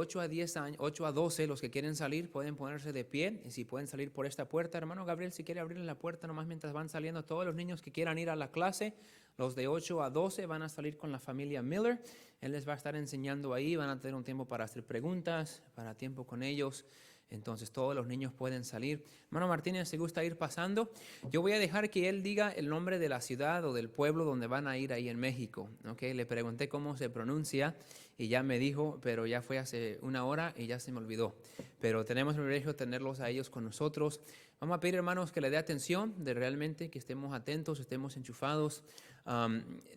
8 a 10 años, 8 a 12, los que quieren salir pueden ponerse de pie, y si pueden salir por esta puerta, hermano Gabriel, si quiere abrirle la puerta nomás mientras van saliendo todos los niños que quieran ir a la clase, los de 8 a 12 van a salir con la familia Miller, él les va a estar enseñando ahí, van a tener un tiempo para hacer preguntas, para tiempo con ellos. Entonces todos los niños pueden salir. Hermano Martínez, ¿se gusta ir pasando? Yo voy a dejar que él diga el nombre de la ciudad o del pueblo donde van a ir ahí en México. ¿Okay? Le pregunté cómo se pronuncia y ya me dijo, pero ya fue hace una hora y ya se me olvidó. Pero tenemos el privilegio de tenerlos a ellos con nosotros. Vamos a pedir, hermanos, que le dé atención, de realmente que estemos atentos, estemos enchufados.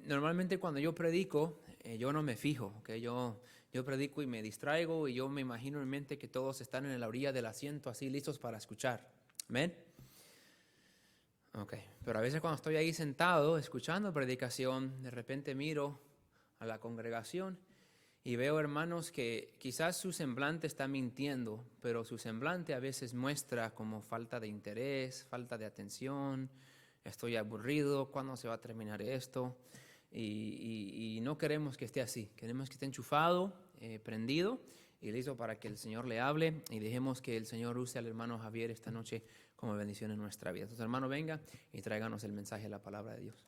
Normalmente cuando yo predico, yo no me fijo, ¿okay? Yo predico y me distraigo y yo me imagino en mente que todos están en la orilla del asiento así listos para escuchar. ¿Amén? Ok, pero a veces cuando estoy ahí sentado escuchando predicación, de repente miro a la congregación y veo hermanos que quizás su semblante está mintiendo, pero su semblante a veces muestra como falta de interés, falta de atención, estoy aburrido, ¿cuándo se va a terminar esto? Y no queremos que esté así, queremos que esté enchufado, prendido y listo para que el Señor le hable y dejemos que el Señor use al hermano Javier esta noche como bendición en nuestra vida. Entonces, hermano, venga y tráiganos el mensaje de la palabra de Dios.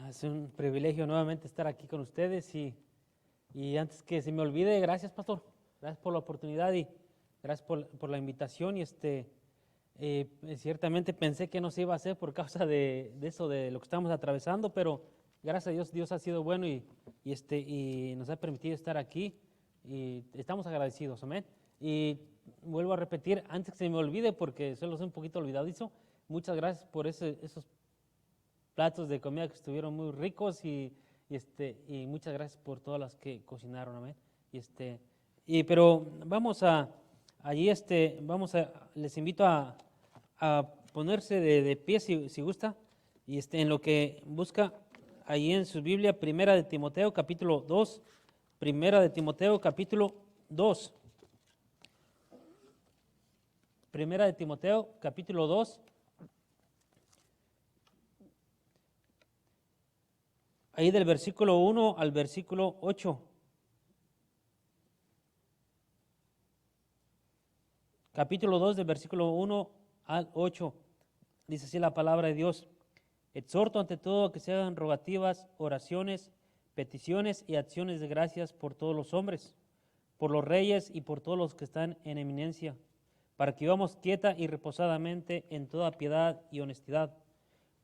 Es un privilegio nuevamente estar aquí con ustedes y antes que se me olvide, gracias pastor, gracias por la oportunidad y gracias por la invitación y ciertamente pensé que no se iba a hacer por causa de eso, de lo que estamos atravesando, pero gracias a Dios, Dios ha sido bueno y nos ha permitido estar aquí y estamos agradecidos, amén. Y vuelvo a repetir, antes que se me olvide, porque solo soy un poquito olvidadizo, muchas gracias por esos platos de comida que estuvieron muy ricos y muchas gracias por todas las que cocinaron, amén. Pero vamos les invito a ponerse de pie si gusta, y en lo que busca ahí en su Biblia, Primera de Timoteo, capítulo 2, Primera de Timoteo, capítulo 2. Primera de Timoteo, capítulo 2. Ahí del versículo 1 al versículo 8. Capítulo 2, del versículo 1 al 8. Dice así la palabra de Dios. Exhorto ante todo que se hagan rogativas, oraciones, peticiones y acciones de gracias por todos los hombres, por los reyes y por todos los que están en eminencia, para que vivamos quieta y reposadamente en toda piedad y honestidad,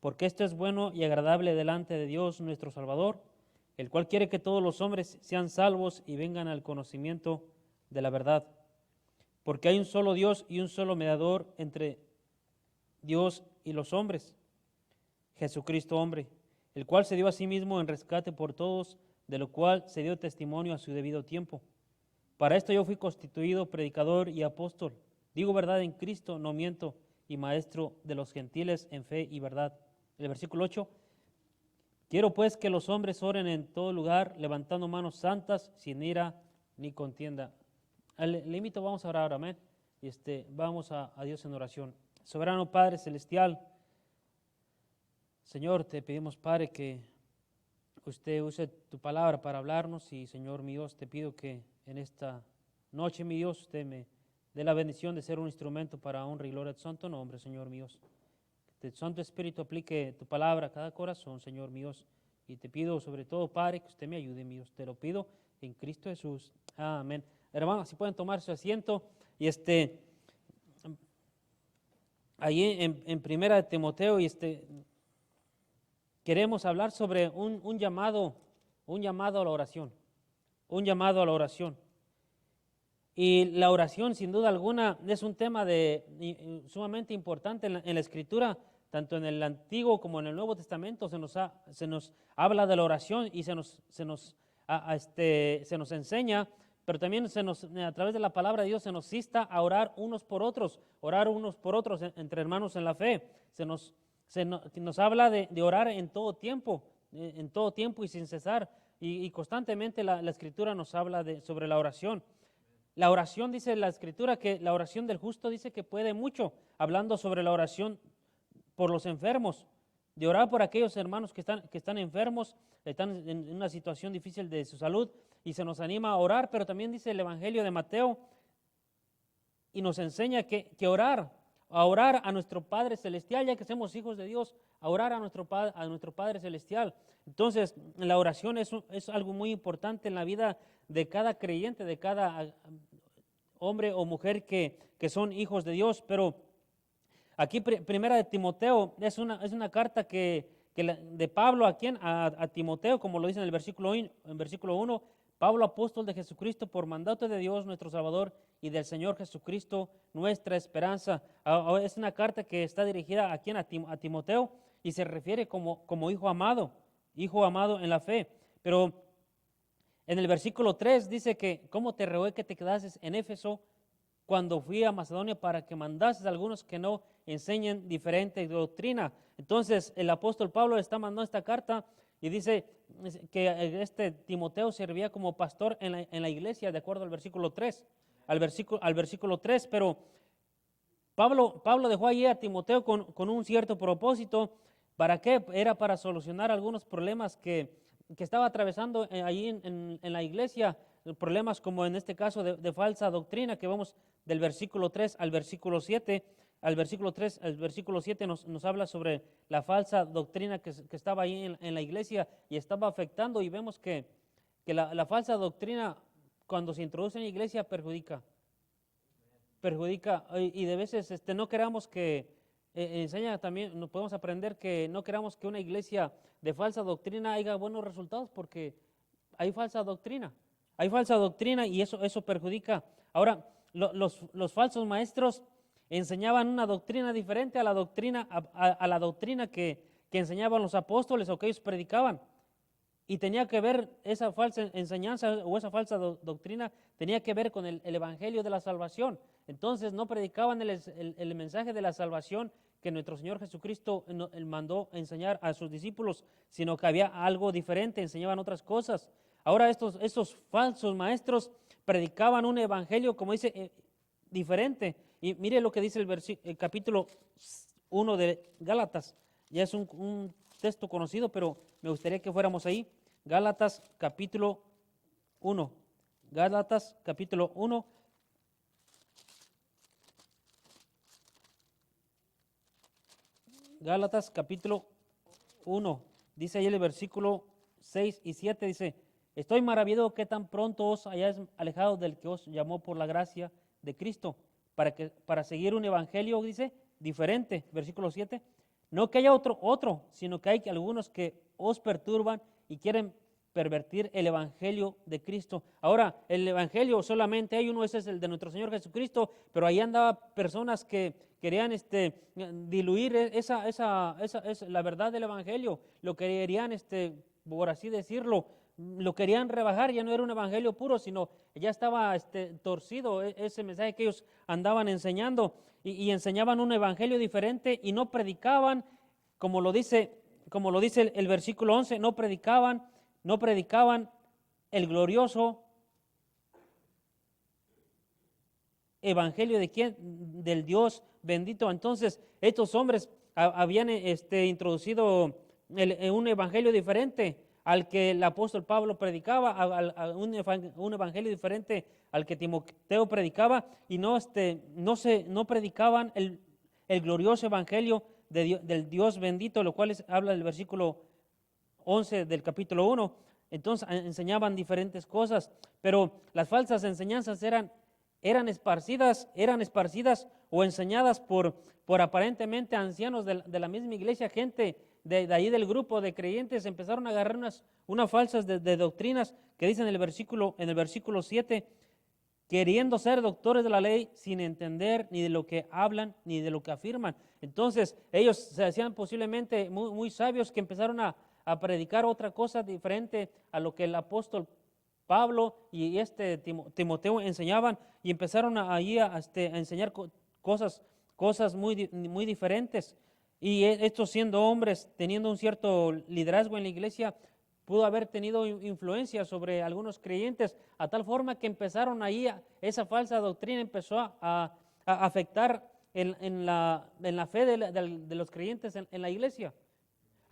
porque esto es bueno y agradable delante de Dios nuestro Salvador, el cual quiere que todos los hombres sean salvos y vengan al conocimiento de la verdad. Porque hay un solo Dios y un solo mediador entre Dios y los hombres, Jesucristo hombre, el cual se dio a sí mismo en rescate por todos, de lo cual se dio testimonio a su debido tiempo. Para esto yo fui constituido predicador y apóstol, digo verdad en Cristo, no miento, y maestro de los gentiles en fe y verdad. El versículo 8, quiero pues que los hombres oren en todo lugar, levantando manos santas, sin ira ni contienda. Le invito, vamos a orar ahora, amén. Vamos a Dios en oración. Soberano Padre Celestial, Señor, te pedimos, Padre, que usted use tu palabra para hablarnos y, Señor mi Dios, te pido que en esta noche, mi Dios, usted me dé la bendición de ser un instrumento para honra y gloria de tu santo nombre, Señor mi Dios. Que tu Santo Espíritu aplique tu palabra a cada corazón, Señor mi Dios. Y te pido sobre todo, Padre, que usted me ayude, mi Dios. Te lo pido en Cristo Jesús. Amén. Hermanos, si pueden tomar su asiento. Y allí en Primera de Timoteo, queremos hablar sobre un llamado a la oración. Un llamado a la oración. Y la oración, sin duda alguna, es un tema sumamente importante en la Escritura, tanto en el Antiguo como en el Nuevo Testamento. Se nos habla de la oración y se nos enseña, pero también a través de la palabra de Dios se nos insta a orar unos por otros entre hermanos en la fe. Nos habla de orar en todo tiempo y sin cesar. Y constantemente la Escritura nos habla sobre la oración. La oración, dice la Escritura, que la oración del justo dice que puede mucho, hablando sobre la oración por los enfermos. de orar por aquellos hermanos que están enfermos, están en una situación difícil de su salud, y se nos anima a orar, pero también dice el Evangelio de Mateo, y nos enseña que orar, a orar a nuestro Padre Celestial, ya que somos hijos de Dios, a orar a nuestro Padre Celestial. Entonces, la oración es algo muy importante en la vida de cada creyente, de cada hombre o mujer que son hijos de Dios. Pero aquí, primera de Timoteo, es una carta de Pablo a Timoteo, como lo dice en el versículo 1, Pablo, apóstol de Jesucristo, por mandato de Dios nuestro Salvador y del Señor Jesucristo, nuestra esperanza. Es una carta que está dirigida a Timoteo y se refiere como hijo amado en la fe. Pero en el versículo 3 dice que, ¿cómo te rogué que te quedases en Éfeso cuando fui a Macedonia para que mandases a algunos que no enseñen diferente doctrina? Entonces el apóstol Pablo está mandando esta carta y dice que este Timoteo servía como pastor en la iglesia, de acuerdo al versículo 3, al versículo 3, pero Pablo dejó allí a Timoteo con un cierto propósito. ¿Para qué? Era para solucionar algunos problemas que estaba atravesando allí en la iglesia, problemas como en este caso de falsa doctrina, que vamos del versículo 3 al versículo 7. Al versículo 3, al versículo 7 nos habla sobre la falsa doctrina que estaba ahí en la iglesia y estaba afectando, y vemos que la falsa doctrina, cuando se introduce en la iglesia, perjudica, y de veces no queramos que, enseña también, nos podemos aprender que no queramos que una iglesia de falsa doctrina haya buenos resultados, porque hay falsa doctrina y eso perjudica. Ahora, los falsos maestros enseñaban una doctrina diferente a la doctrina que enseñaban los apóstoles o que ellos predicaban. Y tenía que ver esa falsa enseñanza o esa falsa doctrina, tenía que ver con el evangelio de la salvación. Entonces no predicaban el mensaje de la salvación que nuestro Señor Jesucristo mandó enseñar a sus discípulos, sino que había algo diferente, enseñaban otras cosas. Ahora estos falsos maestros predicaban un evangelio, como dice, diferente. Y mire lo que dice el capítulo 1 de Gálatas. Ya es un texto conocido, pero me gustaría que fuéramos ahí. Gálatas capítulo 1. Gálatas capítulo 1. Gálatas capítulo 1. Dice ahí el versículo 6 y 7, dice: estoy maravillado que tan pronto os hayáis alejado del que os llamó por la gracia de Cristo, para seguir un evangelio, dice, diferente. Versículo 7. No que haya otro, sino que hay algunos que os perturban y quieren pervertir el evangelio de Cristo. Ahora, el evangelio solamente hay uno, ese es el de nuestro Señor Jesucristo, pero ahí andaba personas que querían diluir la verdad del evangelio, lo querían, por así decirlo, lo querían rebajar. Ya no era un evangelio puro, sino ya estaba torcido ese mensaje que ellos andaban enseñando, y enseñaban un evangelio diferente y no predicaban, como lo dice el versículo 11, no predicaban el glorioso evangelio de quién, del Dios bendito. Entonces estos hombres habían introducido un evangelio diferente al que el apóstol Pablo predicaba, un evangelio diferente al que Timoteo predicaba, y no predicaban el glorioso evangelio del Dios bendito, lo cual habla del versículo 11 del capítulo 1. Entonces enseñaban diferentes cosas, pero las falsas enseñanzas eran esparcidas o enseñadas por aparentemente ancianos de la misma iglesia. Gente de ahí del grupo de creyentes empezaron a agarrar unas falsas de doctrinas que dicen en el versículo 7, queriendo ser doctores de la ley sin entender ni de lo que hablan ni de lo que afirman. Entonces ellos se hacían posiblemente muy, muy sabios, que empezaron a predicar otra cosa diferente a lo que el apóstol Pablo y Timoteo enseñaban, y empezaron ahí a enseñar cosas muy, muy diferentes. Y estos, siendo hombres, teniendo un cierto liderazgo en la iglesia, pudo haber tenido influencia sobre algunos creyentes, a tal forma que empezaron ahí, esa falsa doctrina empezó a afectar en la fe de los creyentes en la iglesia.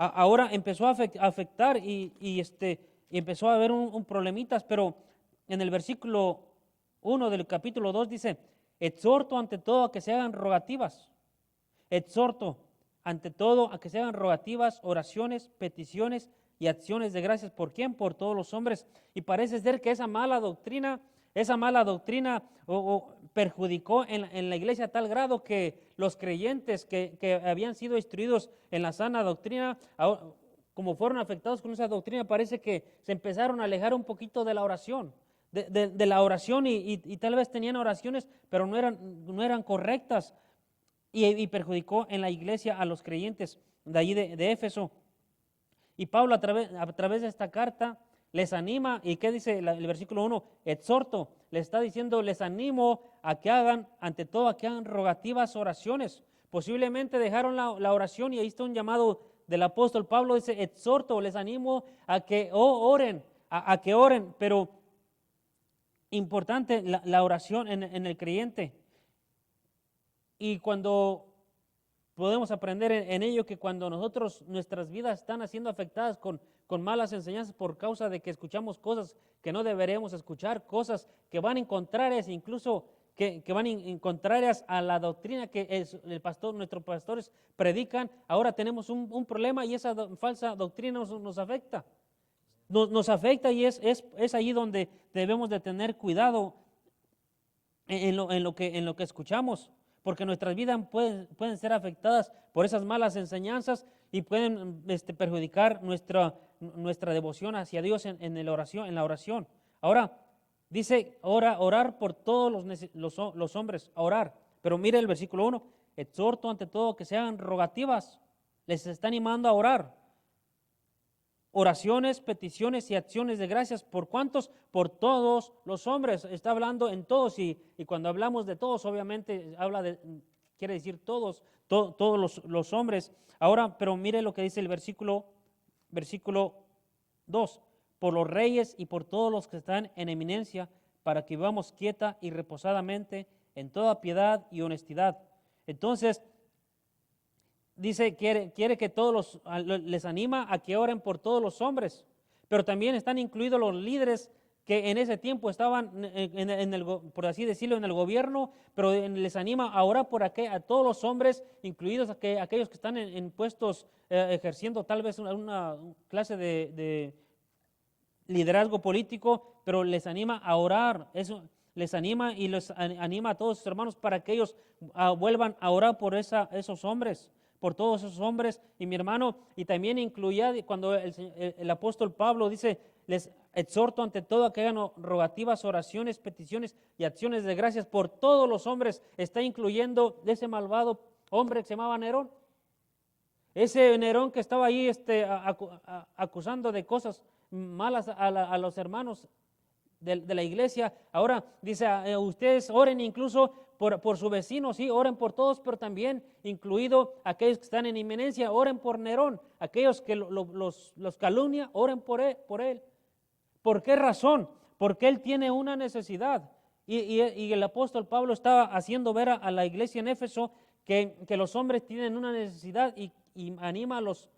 ahora empezó a afectar y empezó a haber un problemitas, pero en el versículo 1 del capítulo 2 dice, exhorto ante todo a que se hagan rogativas, exhorto ante todo a que se hagan rogativas, oraciones, peticiones y acciones de gracias. ¿Por quién? Por todos los hombres. Y parece ser que esa mala doctrina perjudicó en la iglesia a tal grado que los creyentes que habían sido instruidos en la sana doctrina, como fueron afectados con esa doctrina, parece que se empezaron a alejar un poquito de la oración. De la oración y tal vez tenían oraciones, pero no eran correctas y perjudicó en la iglesia a los creyentes de allí de Éfeso. Y Pablo a través de esta carta les anima, ¿y qué dice el versículo 1? Exhorto, les está diciendo, les animo a que hagan, ante todo, a que hagan rogativas oraciones. Posiblemente dejaron la oración y ahí está un llamado del apóstol Pablo, dice, exhorto, les animo a que oren, a que oren, pero importante la oración en el creyente. Y cuando podemos aprender en ello que cuando nuestras vidas están siendo afectadas con malas enseñanzas por causa de que escuchamos cosas que no deberíamos escuchar, cosas que van en contrarias, incluso que van en contrarias a la doctrina que nuestros pastores predican, ahora tenemos un problema y esa falsa doctrina nos afecta. Nos afecta y es ahí donde debemos de tener cuidado en lo que escuchamos, porque nuestras vidas pueden ser afectadas por esas malas enseñanzas y pueden perjudicar nuestra devoción hacia Dios en la oración. Ahora, dice orar por todos los hombres, a orar. Pero mire el versículo 1, exhorto ante todo que se hagan rogativas, les está animando a orar. Oraciones, peticiones y acciones de gracias. ¿Por cuántos? Por todos los hombres. Está hablando en todos y cuando hablamos de todos, obviamente quiere decir todos los hombres. Ahora, pero mire lo que dice el versículo 2. Por los reyes y por todos los que están en eminencia, para que vivamos quieta y reposadamente en toda piedad y honestidad. Entonces, dice, quiere que les anima a que oren por todos los hombres, pero también están incluidos los líderes que en ese tiempo estaban, por así decirlo, en el gobierno, pero les anima a orar por a todos los hombres, incluidos aquellos que están en puestos ejerciendo tal vez una clase de liderazgo político, pero les anima a orar. Eso les anima y les anima a todos sus hermanos para que ellos vuelvan a orar por esos hombres, por todos esos hombres. Y mi hermano, y también incluía cuando el apóstol Pablo dice, les exhorto ante todo a que hagan rogativas, oraciones, peticiones y acciones de gracias por todos los hombres. Está incluyendo ese malvado hombre que se llamaba Nerón. Ese Nerón que estaba ahí acusando de cosas malas a los hermanos de la iglesia. Ahora dice, ustedes oren incluso por su vecino, sí, oren por todos, pero también incluido aquellos que están en inminencia, oren por Nerón, aquellos que los calumnia, oren por él. ¿Por qué razón? Porque él tiene una necesidad. Y el apóstol Pablo estaba haciendo ver a la iglesia en Éfeso que los hombres tienen una necesidad y anima a los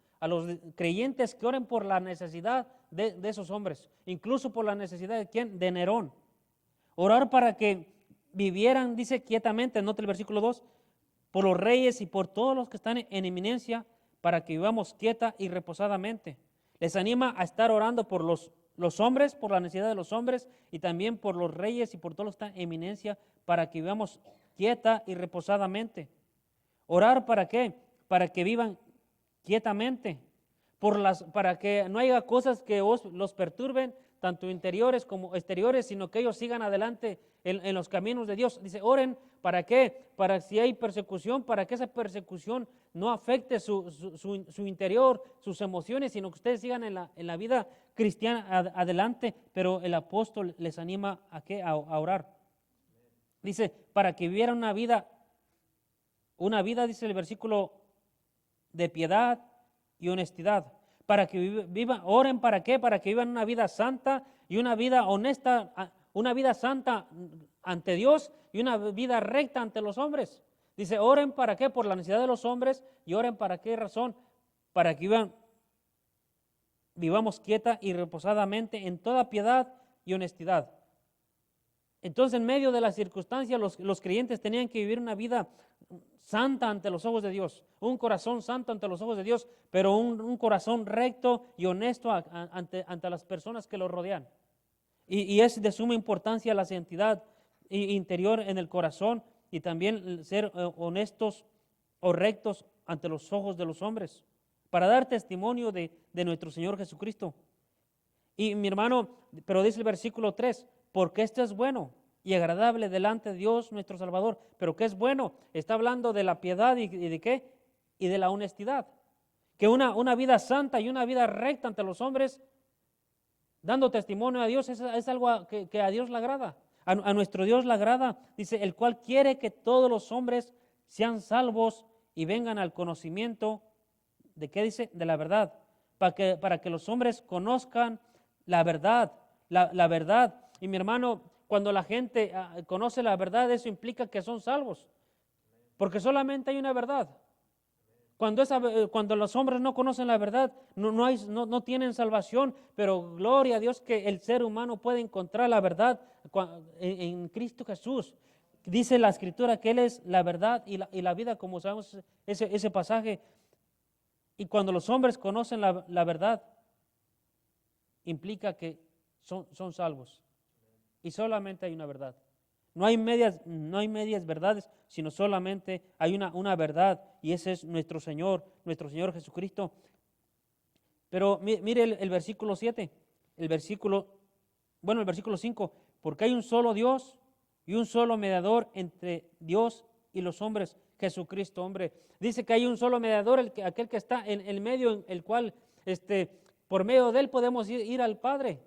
creyentes que oren por la necesidad de esos hombres, incluso por la necesidad de ¿quién? De Nerón. Orar para que vivieran, dice quietamente, nota el versículo 2, por los reyes y por todos los que están en eminencia, para que vivamos quieta y reposadamente. Les anima a estar orando por los hombres, por la necesidad de los hombres, y también por los reyes y por todos los que están en eminencia, para que vivamos quieta y reposadamente. ¿Orar para qué? Para que vivan quietamente, para que no haya cosas que los perturben, tanto interiores como exteriores, sino que ellos sigan adelante en los caminos de Dios. Dice, oren, ¿para qué? Para si hay persecución, para que esa persecución no afecte su interior, sus emociones, sino que ustedes sigan en la vida cristiana adelante. Pero el apóstol les anima a orar. Dice, para que vivieran una vida, dice el versículo, de piedad y honestidad. Para que vivan, oren para qué, para que vivan una vida santa y una vida honesta, una vida santa ante Dios y una vida recta ante los hombres. Dice, oren para qué, por la necesidad de los hombres, y oren para qué razón, para que vivan vivamos quieta y reposadamente en toda piedad y honestidad. Entonces, en medio de las circunstancias, los creyentes tenían que vivir una vida santa ante los ojos de Dios, un corazón santo ante los ojos de Dios, pero un corazón recto y honesto ante las personas que los rodean. Y es de suma importancia la santidad interior en el corazón y también ser honestos o rectos ante los ojos de los hombres, para dar testimonio de nuestro Señor Jesucristo. Y mi hermano, pero dice el versículo 3, porque esto es bueno y agradable delante de Dios nuestro Salvador. Pero ¿qué es bueno? Está hablando de la piedad y de qué? Y de la honestidad. Que una vida santa y una vida recta ante los hombres, dando testimonio a Dios, es algo que a Dios le agrada. A nuestro Dios le agrada, dice, el cual quiere que todos los hombres sean salvos y vengan al conocimiento, ¿de qué dice? De la verdad. Para que los hombres conozcan la verdad, la verdad. Y mi hermano, cuando la gente conoce la verdad, eso implica que son salvos. Porque solamente hay una verdad. Cuando los hombres no conocen la verdad, no tienen salvación, pero gloria a Dios que el ser humano puede encontrar la verdad en Cristo Jesús. Dice la Escritura que Él es la verdad y la vida, como sabemos ese pasaje. Y cuando los hombres conocen la verdad, implica que son salvos. Y solamente hay una verdad. No hay medias verdades, sino solamente hay una verdad, y ese es nuestro Señor Jesucristo. Pero mire el versículo 7, el versículo 5, porque hay un solo Dios y un solo mediador entre Dios y los hombres, Jesucristo, hombre. Dice que hay un solo mediador, aquel que está en el medio, en el cual por medio de él podemos ir al Padre.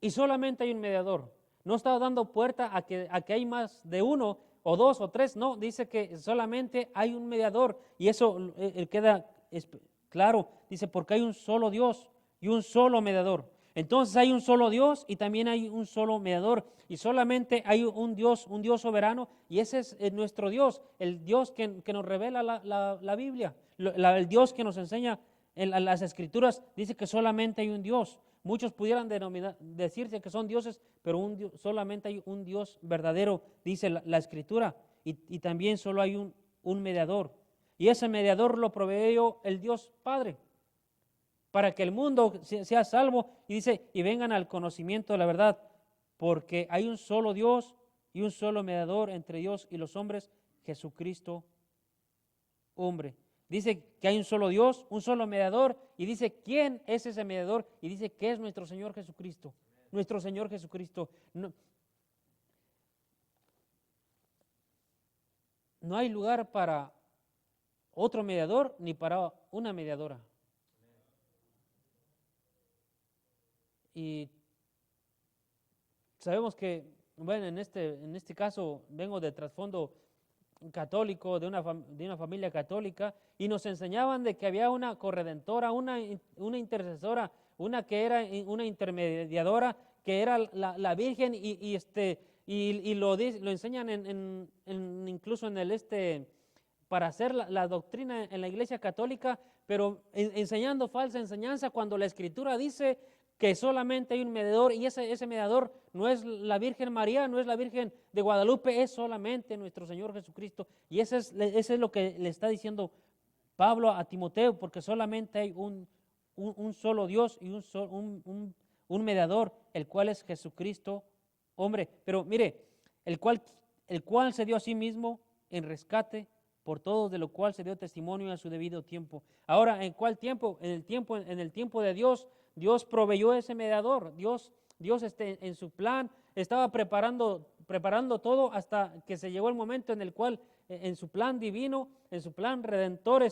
Y solamente hay un mediador. No está dando puerta a que hay más de uno o dos o tres. No, dice que solamente hay un mediador. Y eso queda claro. Dice, porque hay un solo Dios y un solo mediador. Entonces hay un solo Dios y también hay un solo mediador. Y solamente hay un Dios soberano. Y ese es nuestro Dios, el Dios que nos revela la Biblia. El Dios que nos enseña en las Escrituras. Dice que solamente hay un Dios. Muchos pudieran decirse que son dioses, pero solamente hay un Dios verdadero, dice la Escritura, y también solo hay un mediador. Y ese mediador lo proveyó el Dios Padre, para que el mundo sea salvo, y dice, y vengan al conocimiento de la verdad, porque hay un solo Dios y un solo mediador entre Dios y los hombres, Jesucristo, hombre. Dice que hay un solo Dios, un solo mediador, y dice quién es ese mediador, y dice que es nuestro Señor Jesucristo. Nuestro Señor Jesucristo. No hay lugar para otro mediador ni para una mediadora. Y sabemos que, bueno, en este caso vengo de trasfondo católico, de una familia católica, y nos enseñaban de que había una corredentora, una intercesora, una que era una intermediadora, que era la Virgen, y lo enseñan incluso en para hacer la doctrina en la Iglesia Católica, pero enseñando falsa enseñanza, cuando la Escritura dice que solamente hay un mediador, y ese mediador no es la Virgen María, no es la Virgen de Guadalupe, es solamente nuestro Señor Jesucristo. Y ese es lo que le está diciendo Pablo a Timoteo, porque solamente hay un solo Dios y un mediador, el cual es Jesucristo, hombre. Pero mire, el cual se dio a sí mismo en rescate por todos, de lo cual se dio testimonio a su debido tiempo. Ahora, ¿en cuál tiempo? En el tiempo de Dios. Dios proveyó ese mediador. Dios en su plan estaba preparando todo hasta que se llegó el momento en el cual en su plan divino, en su plan redentor,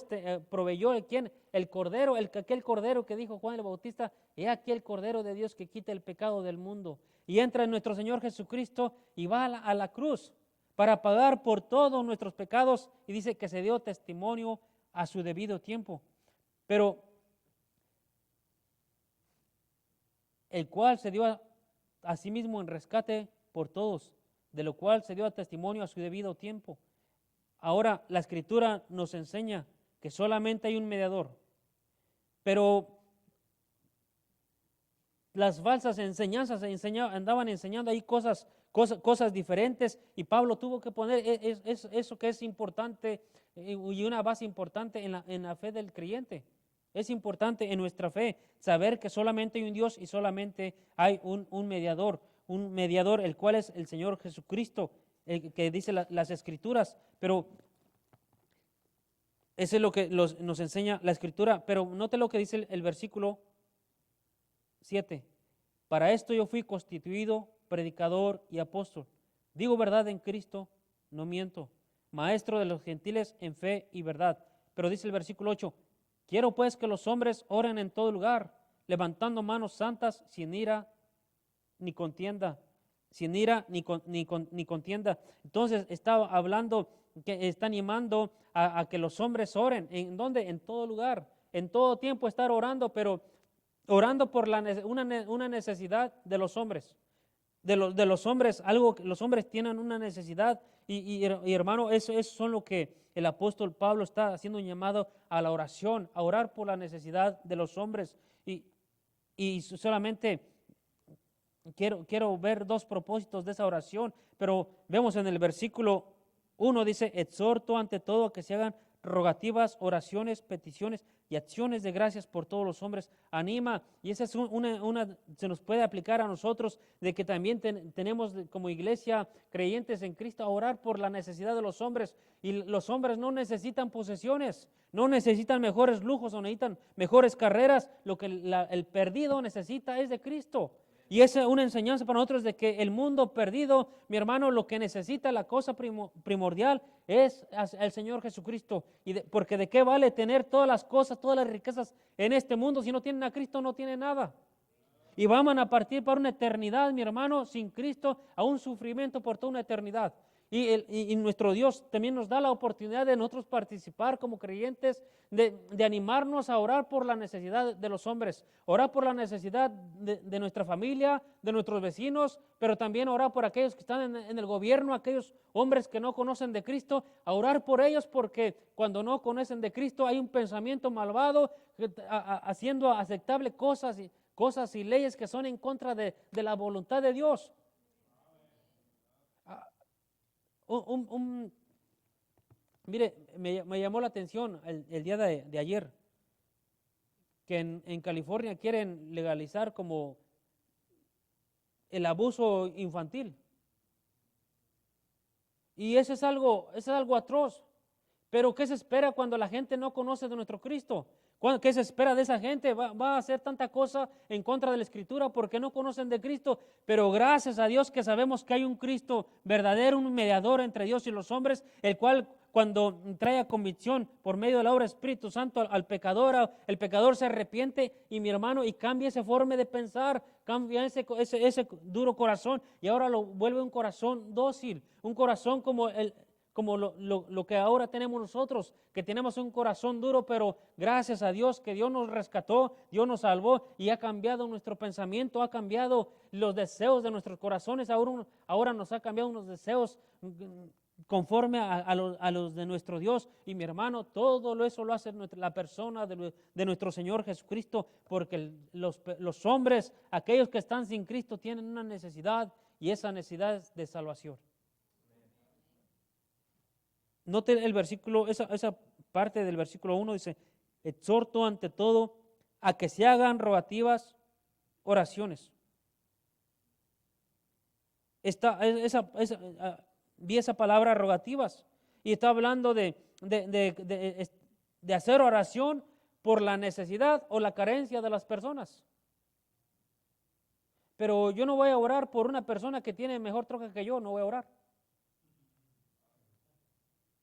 proveyó el Cordero, aquel Cordero que dijo Juan el Bautista: he aquí el Cordero de Dios que quita el pecado del mundo. Y entra en nuestro Señor Jesucristo y va a la cruz para pagar por todos nuestros pecados, y dice que se dio testimonio a su debido tiempo. Pero el cual se dio a sí mismo en rescate por todos, de lo cual se dio testimonio a su debido tiempo. Ahora la Escritura nos enseña que solamente hay un mediador, pero las falsas enseñanzas, andaban enseñando ahí cosas diferentes, y Pablo tuvo que poner eso que es importante y una base importante en la fe del creyente. Es importante en nuestra fe saber que solamente hay un Dios y solamente hay un mediador, el cual es el Señor Jesucristo, el que dice las Escrituras. Pero eso es lo que nos enseña la Escritura. Pero note lo que dice el versículo 7. Para esto yo fui constituido predicador y apóstol. Digo verdad en Cristo, no miento. Maestro de los gentiles en fe y verdad. Pero dice el versículo 8. Quiero pues que los hombres oren en todo lugar, levantando manos santas, sin ira ni contienda. Sin ira ni contienda. Entonces estaba hablando, que está animando a que los hombres oren. ¿En dónde? En todo lugar. En todo tiempo estar orando, pero orando por una necesidad de los hombres. De los hombres, algo que los hombres tienen una necesidad. Y hermano, eso son lo que el apóstol Pablo está haciendo un llamado a la oración, a orar por la necesidad de los hombres. Y solamente quiero ver dos propósitos de esa oración, pero vemos en el versículo 1, dice, exhorto ante todo a que se hagan rogativas, oraciones, peticiones y acciones de gracias por todos los hombres. Anima, y esa es se nos puede aplicar a nosotros, de que también tenemos como iglesia creyentes en Cristo a orar por la necesidad de los hombres. Y los hombres no necesitan posesiones, no necesitan mejores lujos o necesitan mejores carreras. Lo que el perdido necesita es de Cristo. Y esa es una enseñanza para nosotros, de que el mundo perdido, mi hermano, lo que necesita, la cosa primordial es el Señor Jesucristo. Porque de qué vale tener todas las cosas, todas las riquezas en este mundo, si no tienen a Cristo no tienen nada. Y vamos a partir para una eternidad, mi hermano, sin Cristo, a un sufrimiento por toda una eternidad. Y nuestro Dios también nos da la oportunidad de nosotros participar como creyentes, de animarnos a orar por la necesidad de los hombres, orar por la necesidad de nuestra familia, de nuestros vecinos, pero también orar por aquellos que están en el gobierno, aquellos hombres que no conocen de Cristo, a orar por ellos, porque cuando no conocen de Cristo hay un pensamiento malvado haciendo aceptable cosas y leyes que son en contra de la voluntad de Dios. Mire, me llamó la atención el día de ayer, que en California quieren legalizar como el abuso infantil. Y eso es algo atroz. Pero ¿qué se espera cuando la gente no conoce de nuestro Cristo? ¿Qué se espera de esa gente? Va a hacer tanta cosa en contra de la Escritura porque no conocen de Cristo. Pero gracias a Dios que sabemos que hay un Cristo verdadero, un mediador entre Dios y los hombres, el cual cuando trae a convicción por medio de la obra del Espíritu Santo al pecador, el pecador se arrepiente, y mi hermano, y cambia esa forma de pensar, cambia ese duro corazón, y ahora lo vuelve un corazón dócil, un corazón como lo que ahora tenemos nosotros, que tenemos un corazón duro, pero gracias a Dios que Dios nos rescató, Dios nos salvó y ha cambiado nuestro pensamiento, ha cambiado los deseos de nuestros corazones. Ahora nos ha cambiado unos deseos conforme a los de nuestro Dios. Y mi hermano, todo eso lo hace la persona de nuestro Señor Jesucristo, porque los hombres, aquellos que están sin Cristo, tienen una necesidad, y esa necesidad es de salvación. Note el versículo, esa parte del versículo 1 dice, exhorto ante todo a que se hagan rogativas, oraciones. Vi esa palabra rogativas, y está hablando de hacer oración por la necesidad o la carencia de las personas. Pero yo no voy a orar por una persona que tiene mejor troca que yo, no voy a orar,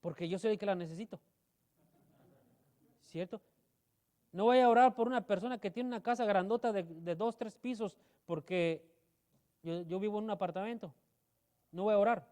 porque yo soy el que la necesito, ¿cierto? No voy a orar por una persona que tiene una casa grandota de 2, 3 pisos, porque yo vivo en un apartamento. No voy a orar.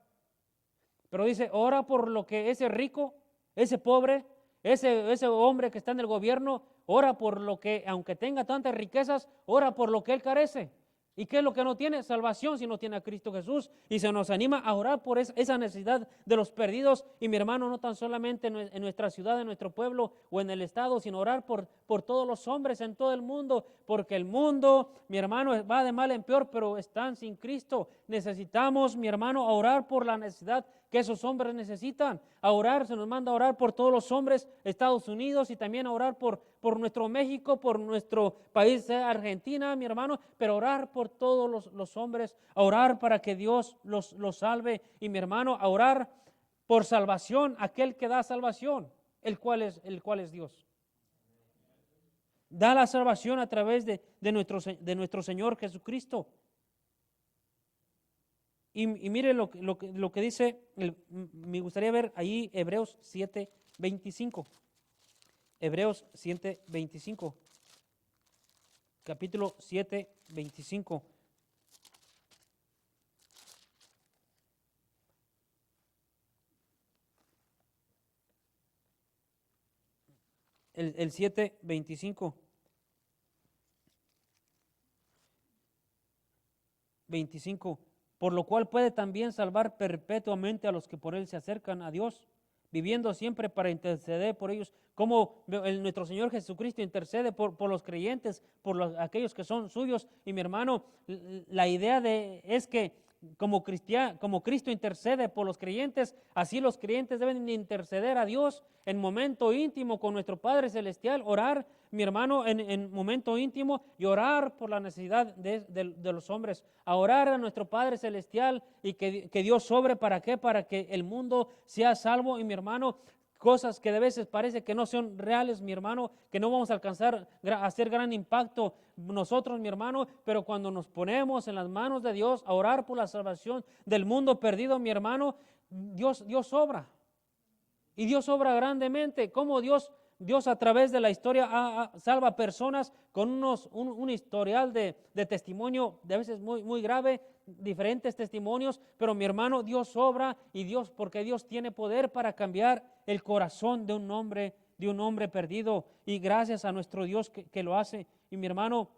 Pero dice, ora por lo que ese rico, ese pobre, ese hombre que está en el gobierno, ora por lo que, aunque tenga tantas riquezas, ora por lo que él carece. ¿Y qué es lo que no tiene? Salvación si no tiene a Cristo Jesús. Y se nos anima a orar por esa necesidad de los perdidos. Y mi hermano, no tan solamente en nuestra ciudad, en nuestro pueblo o en el estado, sino orar por todos los hombres en todo el mundo. Porque el mundo, mi hermano, va de mal en peor, pero están sin Cristo. Necesitamos, mi hermano, a orar por la necesidad que esos hombres necesitan. A orar, se nos manda a orar por todos los hombres, Estados Unidos, y también a orar por nuestro México, por nuestro país, Argentina, mi hermano, pero orar por todos los hombres, a orar para que Dios los salve, y mi hermano, a orar por salvación, aquel que da salvación, el cual es Dios. Da la salvación a través de nuestro Señor Jesucristo. Y mire lo que dice, me gustaría ver ahí Hebreos 7:25. Hebreos 7:25. Capítulo 7:25. El 7:25. 25. Por lo cual puede también salvar perpetuamente a los que por él se acercan a Dios, viviendo siempre para interceder por ellos, como nuestro Señor Jesucristo intercede por los creyentes, por aquellos que son suyos. Y mi hermano, la idea es que como Cristo intercede por los creyentes, así los creyentes deben interceder a Dios en momento íntimo con nuestro Padre Celestial, orar, mi hermano, en momento íntimo, y orar por la necesidad de los hombres, a orar a nuestro Padre Celestial, y que Dios sobre, ¿para qué? Para que el mundo sea salvo. Y mi hermano, cosas que de veces parece que no son reales, mi hermano, que no vamos a alcanzar a hacer gran impacto nosotros, mi hermano, pero cuando nos ponemos en las manos de Dios a orar por la salvación del mundo perdido, mi hermano, Dios obra. Y Dios obra grandemente. Como Dios a través de la historia salva personas con un historial de testimonio de veces muy, muy grave, diferentes testimonios, pero mi hermano, Dios obra, y porque Dios tiene poder para cambiar el corazón de un hombre perdido, y gracias a nuestro Dios que lo hace. Y mi hermano,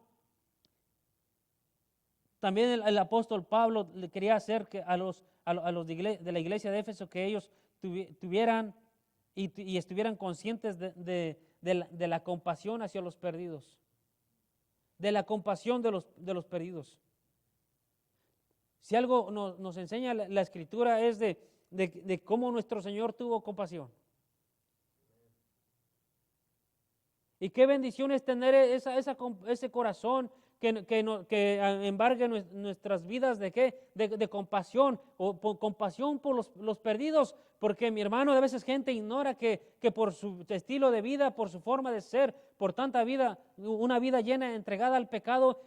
también el apóstol Pablo le quería hacer que a los de la iglesia de Éfeso, que ellos tuvieran y estuvieran conscientes de la compasión hacia los perdidos, de la compasión de los perdidos. Si algo nos enseña la Escritura es de cómo nuestro Señor tuvo compasión. Y qué bendición es tener ese corazón que embargue nuestras vidas de qué, de compasión, compasión por los perdidos, porque mi hermano, a veces gente ignora que por su estilo de vida, por su forma de ser, por tanta vida, una vida llena, entregada al pecado,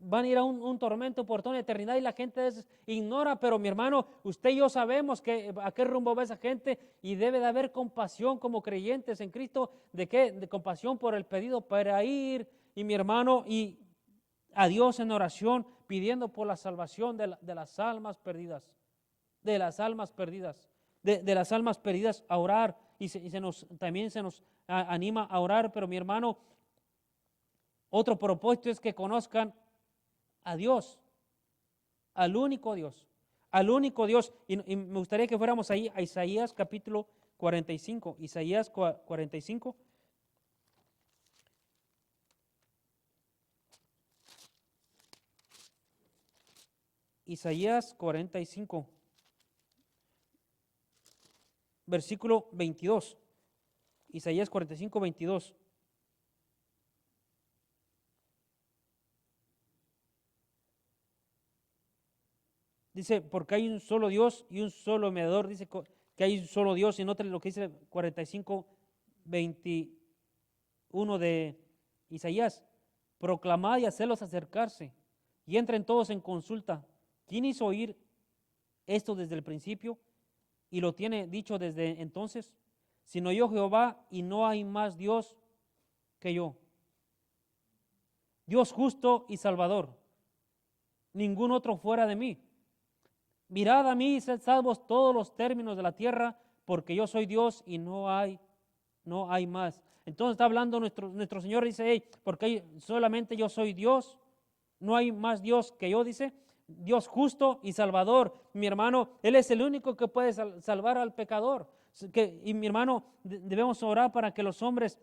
van a ir a un tormento por toda la eternidad, y la gente a veces ignora. Pero mi hermano, usted y yo sabemos a qué rumbo va esa gente, y debe de haber compasión como creyentes en Cristo. ¿De qué? De compasión por el perdido, para ir, y mi hermano, y a Dios en oración, pidiendo por la salvación de las almas perdidas, de las almas perdidas, de las almas perdidas, a orar, y también se nos anima a orar. Pero mi hermano, otro propósito es que conozcan a Dios, al único Dios, y me gustaría que fuéramos ahí a Isaías capítulo 45, Isaías 45. Isaías 45, versículo 22. Isaías 45, 22. Dice, porque hay un solo Dios y un solo mediador. Dice que hay un solo Dios, y noten lo que dice 45, 21 de Isaías. Proclamad y hacedlos acercarse, y entren todos en consulta. ¿Quién hizo oír esto desde el principio y lo tiene dicho desde entonces? Sino yo, Jehová, y no hay más Dios que yo. Dios justo y salvador, ningún otro fuera de mí. Mirad a mí y sed salvos todos los términos de la tierra, porque yo soy Dios y no hay más. Entonces está hablando nuestro Señor, dice, porque solamente yo soy Dios. no hay más Dios que yo, dice, Dios justo y salvador. Mi hermano, Él es el único que puede salvar al pecador. Y mi hermano, debemos orar para que los hombres,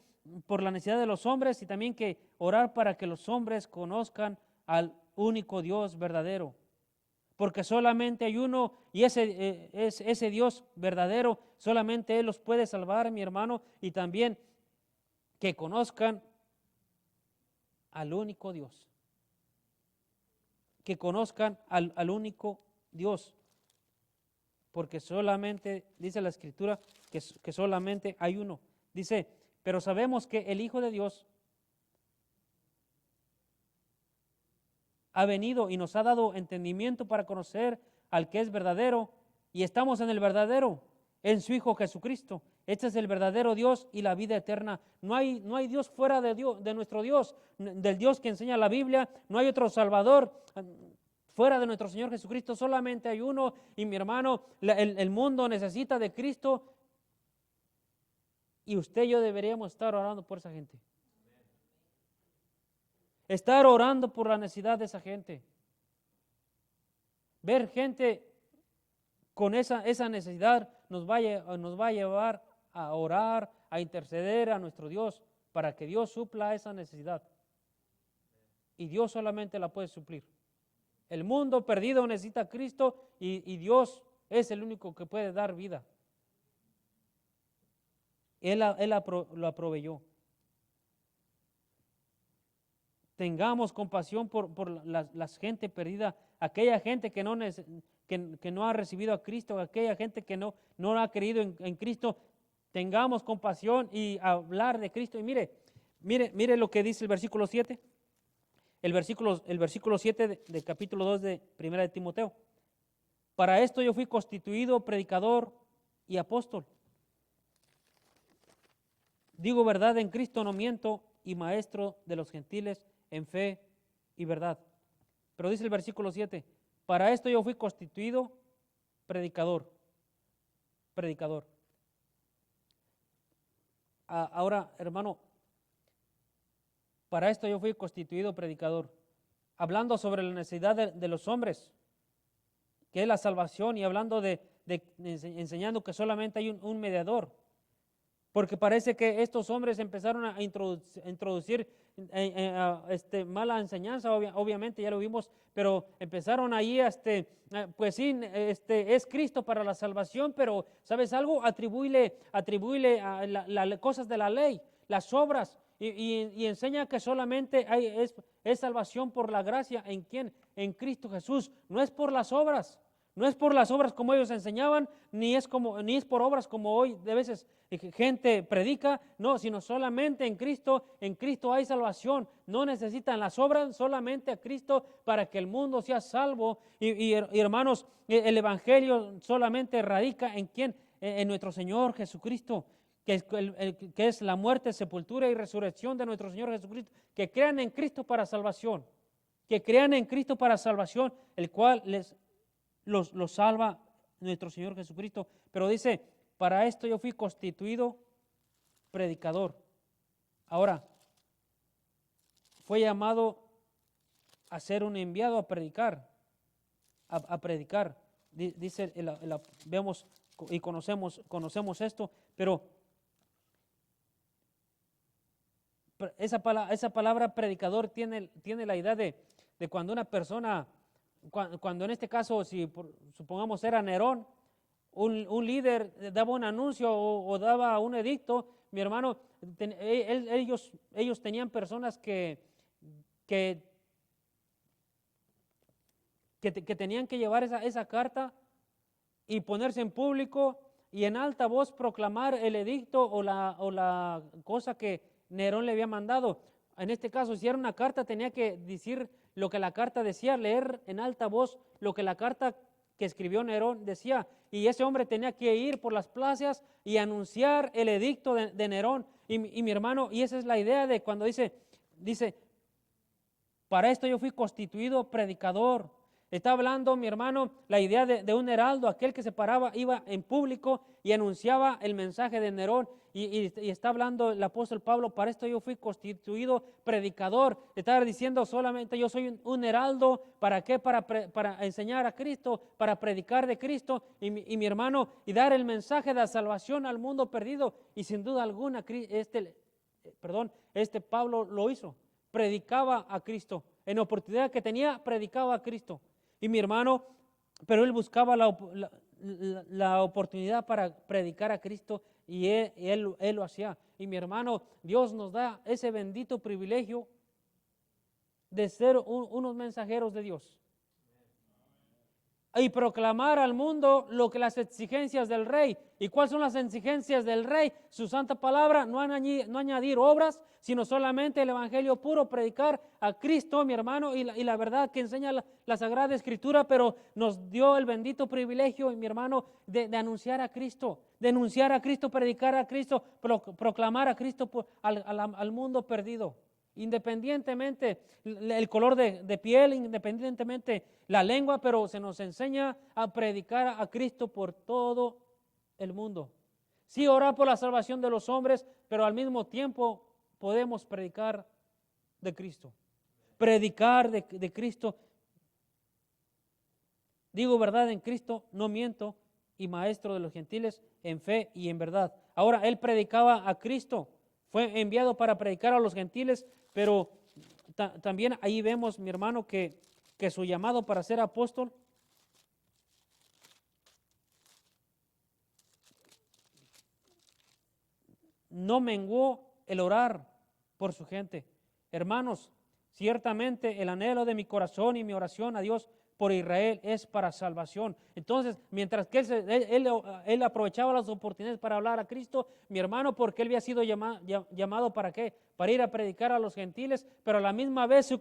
por la necesidad de los hombres, y también que orar para que los hombres conozcan al único Dios verdadero. Porque solamente hay uno, y ese Dios verdadero, solamente Él los puede salvar, mi hermano, y también que conozcan al único Dios. Que conozcan al único Dios. Porque solamente, dice la Escritura, que solamente hay uno. Dice, pero sabemos que el Hijo de Dios ha venido y nos ha dado entendimiento para conocer al que es verdadero, y estamos en el verdadero, en su Hijo Jesucristo. Este es el verdadero Dios y la vida eterna. No hay Dios fuera de Dios, de nuestro Dios, del Dios que enseña la Biblia. No hay otro Salvador fuera de nuestro Señor Jesucristo. Solamente hay uno. Y mi hermano, el mundo necesita de Cristo, y usted y yo deberíamos estar orando por esa gente. Estar orando por la necesidad de esa gente. Ver gente con esa necesidad nos va a llevar a orar, a interceder a nuestro Dios para que Dios supla esa necesidad. Y Dios solamente la puede suplir. El mundo perdido necesita a Cristo, y Dios es el único que puede dar vida. Él lo proveyó. Tengamos compasión por la gente perdida, aquella gente que no ha recibido a Cristo, aquella gente que no ha creído en Cristo. Tengamos compasión y hablar de Cristo. Y mire lo que dice el versículo 7. El versículo 7 del capítulo 2 de 1 de Timoteo. Para esto yo fui constituido predicador y apóstol. Digo verdad en Cristo, no miento, y maestro de los gentiles en fe y verdad. Pero dice el versículo 7, para esto yo fui constituido predicador. Ahora, hermano, para esto yo fui constituido predicador, hablando sobre la necesidad de los hombres, que es la salvación, y hablando enseñando que solamente hay un mediador. Porque parece que estos hombres empezaron a introducir mala enseñanza, obviamente ya lo vimos, pero empezaron ahí, pues sí, es Cristo para la salvación, pero ¿sabes algo? Atribuirle a las cosas de la ley, las obras, y enseña que solamente es salvación por la gracia. ¿En quién? En Cristo Jesús. No es por las obras. No es por las obras como ellos enseñaban, ni es por obras como hoy de veces gente predica, no, sino solamente en Cristo hay salvación. No necesitan las obras, solamente a Cristo para que el mundo sea salvo. Y hermanos, el Evangelio solamente radica ¿en quién? En nuestro Señor Jesucristo, que es la muerte, sepultura y resurrección de nuestro Señor Jesucristo. Que crean en Cristo para salvación, que crean en Cristo para salvación, el cual los salva nuestro Señor Jesucristo. Pero dice, para esto yo fui constituido predicador. Ahora, fue llamado a ser un enviado a predicar, a predicar. Dice, vemos y conocemos esto, pero esa palabra predicador tiene la idea de cuando una persona, cuando en este caso, si supongamos era Nerón, un líder daba un anuncio o daba un edicto, mi hermano, ellos tenían personas que tenían que llevar esa carta y ponerse en público y en alta voz proclamar el edicto o la cosa que Nerón le había mandado. En este caso, si era una carta, tenía que decir lo que la carta decía, leer en alta voz lo que la carta que escribió Nerón decía. Y ese hombre tenía que ir por las plazas y anunciar el edicto de Nerón. Y mi hermano, y esa es la idea de cuando dice, para esto yo fui constituido predicador. Está hablando, mi hermano, la idea de un heraldo, aquel que se paraba, iba en público y anunciaba el mensaje de Nerón. Y está hablando el apóstol Pablo, para esto yo fui constituido predicador. Estaba diciendo solamente yo soy un heraldo, ¿para qué? Para enseñar a Cristo, para predicar de Cristo y mi hermano, y dar el mensaje de la salvación al mundo perdido. Y sin duda alguna, este Pablo lo hizo, predicaba a Cristo. En la oportunidad que tenía, predicaba a Cristo. Y mi hermano, pero él buscaba la oportunidad para predicar a Cristo y él lo hacía. Y mi hermano, Dios nos da ese bendito privilegio de ser unos mensajeros de Dios y proclamar al mundo lo que las exigencias del rey. ¿Y cuáles son las exigencias del rey? Su santa palabra, no añadir obras, sino solamente el evangelio puro, predicar a Cristo, mi hermano, y la verdad que enseña la Sagrada Escritura, pero nos dio el bendito privilegio, mi hermano, de anunciar a Cristo, predicar a Cristo, proclamar a Cristo al mundo perdido. Independientemente el color de piel, independientemente la lengua, pero se nos enseña a predicar a Cristo por todo el mundo. Sí, orar por la salvación de los hombres, pero al mismo tiempo podemos predicar de Cristo. Predicar de Cristo. Digo verdad en Cristo, no miento, y maestro de los gentiles en fe y en verdad. Ahora, él predicaba a Cristo, fue enviado para predicar a los gentiles, pero también ahí vemos, mi hermano, que su llamado para ser apóstol no menguó el orar por su gente. Hermanos, ciertamente el anhelo de mi corazón y mi oración a Dios por Israel es para salvación. Entonces, mientras que él aprovechaba las oportunidades para hablar a Cristo, mi hermano, porque él había sido llamado ¿para qué? Para ir a predicar a los gentiles, pero a la misma vez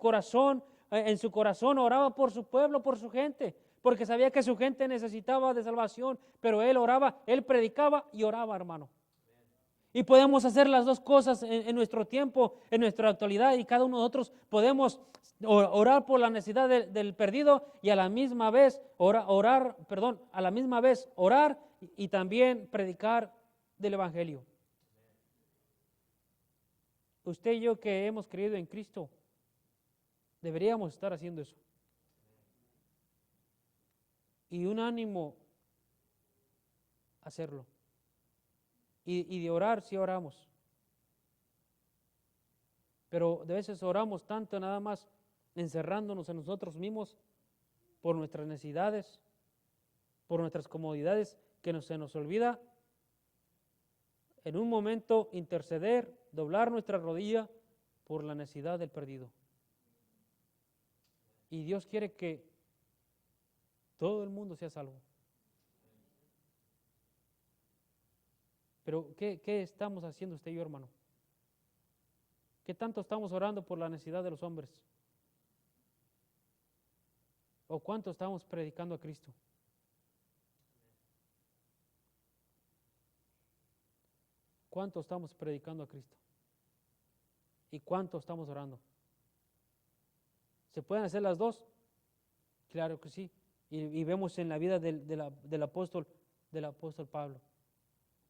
en su corazón oraba por su pueblo, por su gente, porque sabía que su gente necesitaba de salvación, pero él oraba, él predicaba y oraba, hermano. Y podemos hacer las dos cosas en nuestro tiempo, en nuestra actualidad, y cada uno de nosotros podemos orar por la necesidad del perdido y a la misma vez orar y también predicar del Evangelio. Usted y yo que hemos creído en Cristo, deberíamos estar haciendo eso. Y un ánimo a hacerlo. Y de orar, sí oramos. Pero de veces oramos tanto nada más encerrándonos en nosotros mismos por nuestras necesidades, por nuestras comodidades, que se nos olvida en un momento interceder, doblar nuestra rodilla por la necesidad del perdido. Y Dios quiere que todo el mundo sea salvo. Pero ¿qué estamos haciendo usted y yo, hermano? ¿Qué tanto estamos orando por la necesidad de los hombres? ¿O cuánto estamos predicando a Cristo? ¿Cuánto estamos predicando a Cristo? ¿Y cuánto estamos orando? ¿Se pueden hacer las dos? Claro que sí. Y vemos en la vida del apóstol Pablo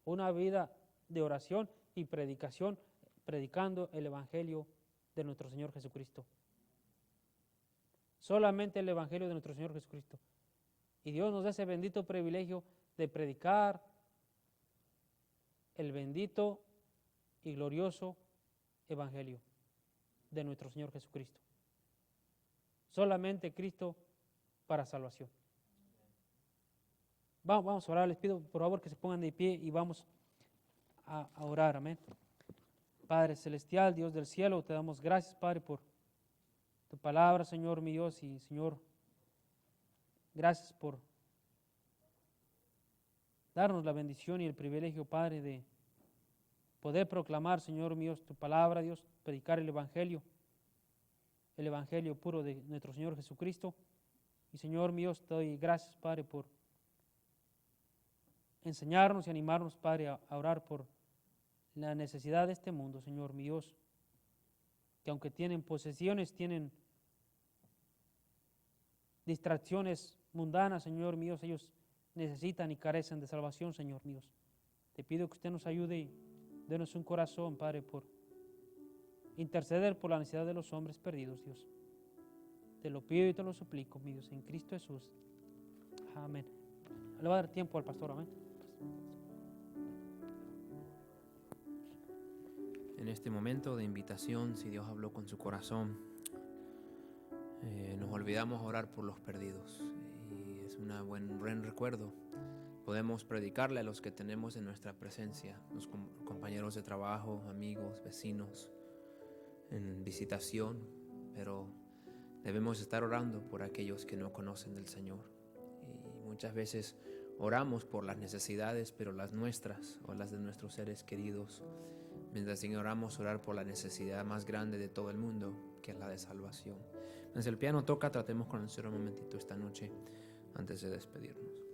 una vida de oración y predicación, predicando el Evangelio de nuestro Señor Jesucristo. Solamente el Evangelio de nuestro Señor Jesucristo. Y Dios nos da ese bendito privilegio de predicar el bendito y glorioso Evangelio de nuestro Señor Jesucristo. Solamente Cristo para salvación. Vamos a orar, les pido por favor que se pongan de pie y vamos a orar, amén. Padre Celestial, Dios del cielo, te damos gracias, Padre, por tu palabra, Señor mi Dios, y Señor, gracias por darnos la bendición y el privilegio, Padre, de poder proclamar, Señor mío, tu palabra, Dios, predicar el Evangelio puro de nuestro Señor Jesucristo. Y Señor mío, te doy gracias, Padre, por enseñarnos y animarnos, Padre, a orar por la necesidad de este mundo, Señor mi Dios, que aunque tienen posesiones, tienen distracciones mundanas, Señor mío, ellos necesitan y carecen de salvación, Señor mío. Te pido que usted nos ayude y denos un corazón, Padre, por interceder por la necesidad de los hombres perdidos, Dios. Te lo pido y te lo suplico, mi Dios, en Cristo Jesús. Amén. Le va a dar tiempo al pastor, amén. En este momento de invitación, si Dios habló con su corazón, nos olvidamos orar por los perdidos y es un buen recuerdo. Podemos predicarle a los que tenemos en nuestra presencia, los compañeros de trabajo, amigos, vecinos, en visitación, pero debemos estar orando por aquellos que no conocen del Señor. Y muchas veces oramos por las necesidades, pero las nuestras o las de nuestros seres queridos, mientras ignoramos orar por la necesidad más grande de todo el mundo, que es la de salvación. Mientras el piano toca, tratemos con el Señor un momentito esta noche antes de despedirnos.